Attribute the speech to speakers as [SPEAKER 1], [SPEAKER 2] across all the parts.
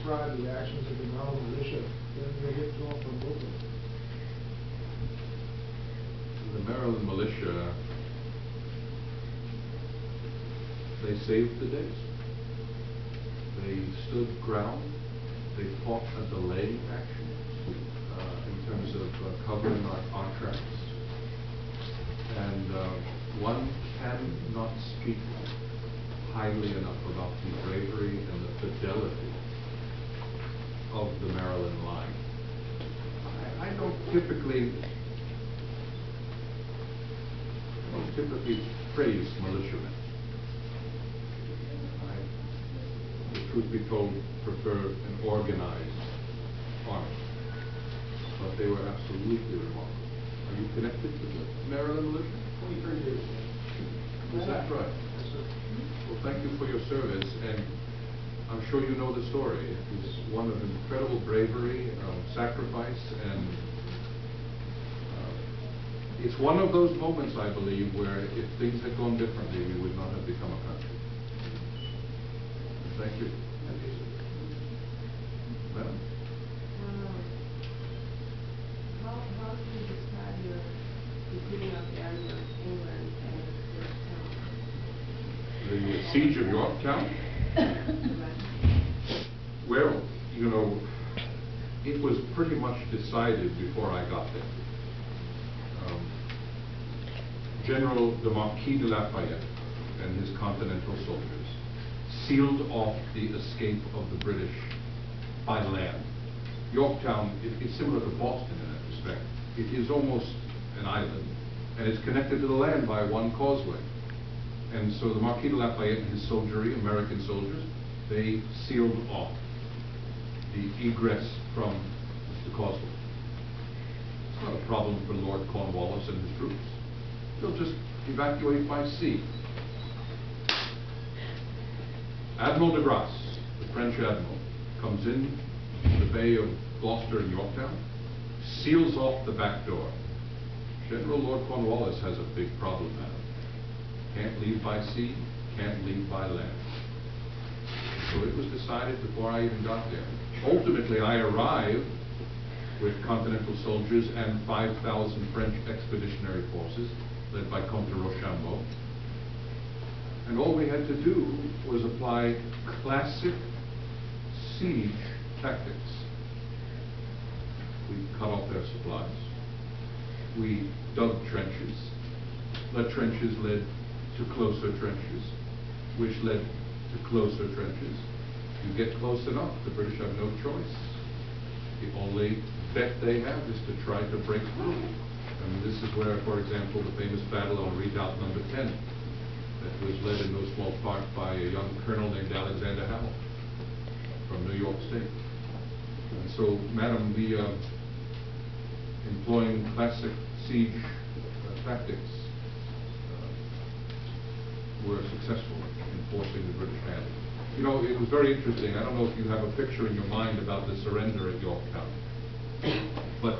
[SPEAKER 1] describe the actions of the Maryland militia, then they get off on both of them.
[SPEAKER 2] The Maryland militia, they saved the day. They stood ground. They fought a delaying action in terms of covering our tracks. And one cannot speak highly enough about the bravery and the fidelity of the Maryland line. I don't typically praise militiamen. I, the truth be told, prefer an organized army. But they were absolutely remarkable. Are you connected to the Maryland militia?
[SPEAKER 1] 23 years.
[SPEAKER 2] Is that right?
[SPEAKER 1] Yes, sir.
[SPEAKER 2] Well, thank you for your service, and I'm sure you know the story. It was one of incredible bravery, sacrifice, and it's one of those moments, I believe, where if things had gone differently, we would not have become a country. Thank you.
[SPEAKER 1] Thank you, sir.
[SPEAKER 2] Madam?
[SPEAKER 3] How do you describe your beginning of the army of England and Yorktown?
[SPEAKER 2] The siege of Yorktown? Well, you know, it was pretty much decided before I got there. General the Marquis de Lafayette and his Continental soldiers sealed off the escape of the British by land. Yorktown is similar to Boston in that respect. It is almost an island, and it's connected to the land by one causeway. And so the Marquis de Lafayette and his soldiery, American soldiers, they sealed off the egress from the causeway. It's not a problem for Lord Cornwallis and his troops. They'll just evacuate by sea. Admiral de Grasse, the French admiral, comes in the Bay of Gloucester and Yorktown, seals off the back door. General Lord Cornwallis has a big problem now. Can't leave by sea, can't leave by land. So it was decided before I even got there. Ultimately, I arrived with Continental soldiers and 5,000 French expeditionary forces, led by Comte de Rochambeau. And all we had to do was apply classic siege tactics. We cut off their supplies. We dug trenches. The trenches led to closer trenches, which led to closer trenches. You get close enough, the British have no choice. The only bet they have is to try to break through. And this is where, for example, the famous battle on Redoubt Number 10 that was led in no small part by a young colonel named Alexander Hamilton from New York State. And so, Madam, we employing classic siege tactics were successful in forcing the British hand. You know, it was very interesting. I don't know if you have a picture in your mind about the surrender at Yorktown, but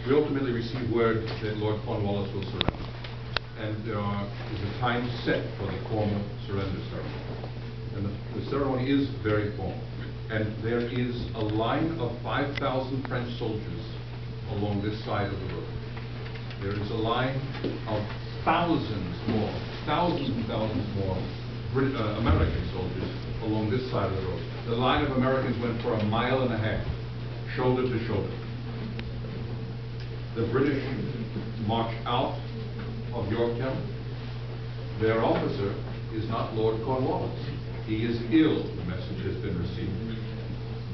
[SPEAKER 2] we ultimately received word that Lord Cornwallis will surrender. And there is a time set for the formal surrender ceremony. And the ceremony is very formal. And there is a line of 5,000 French soldiers along this side of the road. There is a line of thousands more, thousands and thousands more American soldiers along this side of the road. The line of Americans went for 1.5 miles, shoulder to shoulder. The British marched out of Yorktown. Their officer is not Lord Cornwallis. He is ill, the message has been received.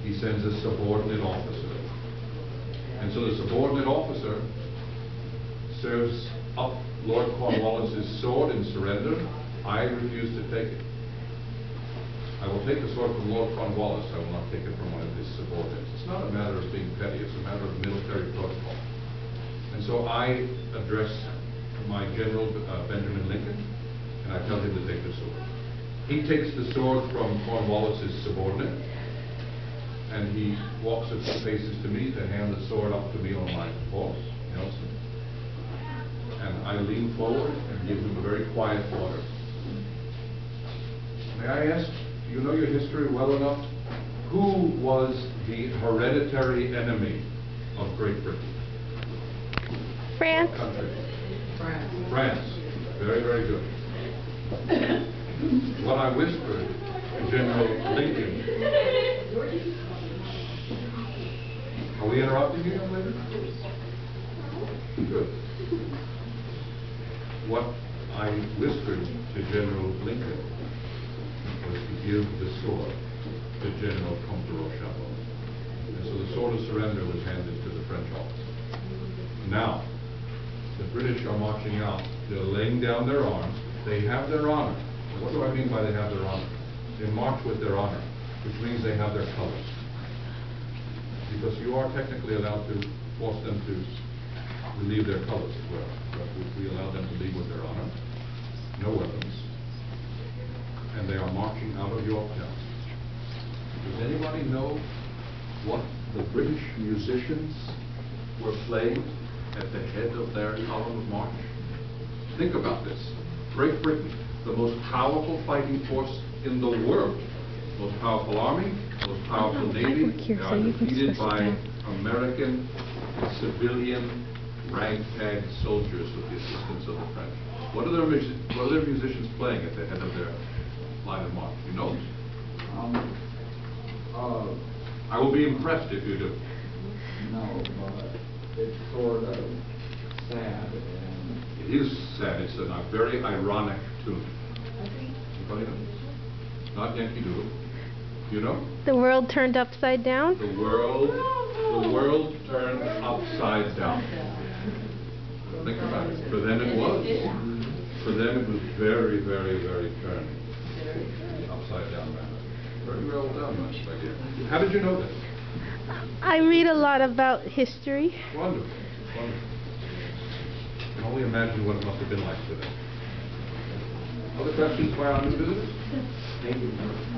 [SPEAKER 2] He sends a subordinate officer. And so the subordinate officer serves up Lord Cornwallis's sword in surrender. I refuse to take it. I will take the sword from Lord Cornwallis. I will not take it from one of his subordinates. It's not a matter of being petty. It's a matter of military protocol. And so I address my General Benjamin Lincoln, and I tell him to take the sword. He takes the sword from Cornwallis's subordinate, and he walks a few paces to me to hand the sword up to me on my horse, Nelson. And I lean forward and give him a very quiet order. May I ask, do you know your history well enough Who was the hereditary enemy of Great Britain?
[SPEAKER 4] France.
[SPEAKER 2] What country? France. Very, very good. What I whispered to General Lincoln. Are we interrupting you, young lady? Good. What I whispered to General Lincoln was to give the sword to General Comte de Rochambeau. And so the sword of surrender was handed to the French officer. Now, the British are marching out. They're laying down their arms. They have their honor. What do I mean by they have their honor? They march with their honor, which means they have their colors. Because you are technically allowed to force them to relieve their colors as well. But we allow them to leave with their honor, no weapons, and they are marching out of Yorktown. Does anybody know what the British musicians were playing at the head of their column of march? Think about this. Great Britain, the most powerful fighting force in the world, most powerful army, most powerful navy, they are defeated by American civilian ragtag soldiers with the assistance of the French. What are their musicians playing at the head of their line of march? You know? I will be impressed if you do.
[SPEAKER 5] No, but it's sort of sad and...
[SPEAKER 2] It is sad. It's a very ironic tune. Anybody know? Not Yankee Doodle. You know?
[SPEAKER 4] The world turned upside down.
[SPEAKER 2] The world turned upside down. Think about it. For them it was. For them it was very, very, very turned upside down. Very well done, my dear. How did you know this?
[SPEAKER 4] I read a lot about history.
[SPEAKER 2] Wonderful, wonderful. I can only imagine what it must have been like today. Other questions by our new visitors?
[SPEAKER 5] Thank you.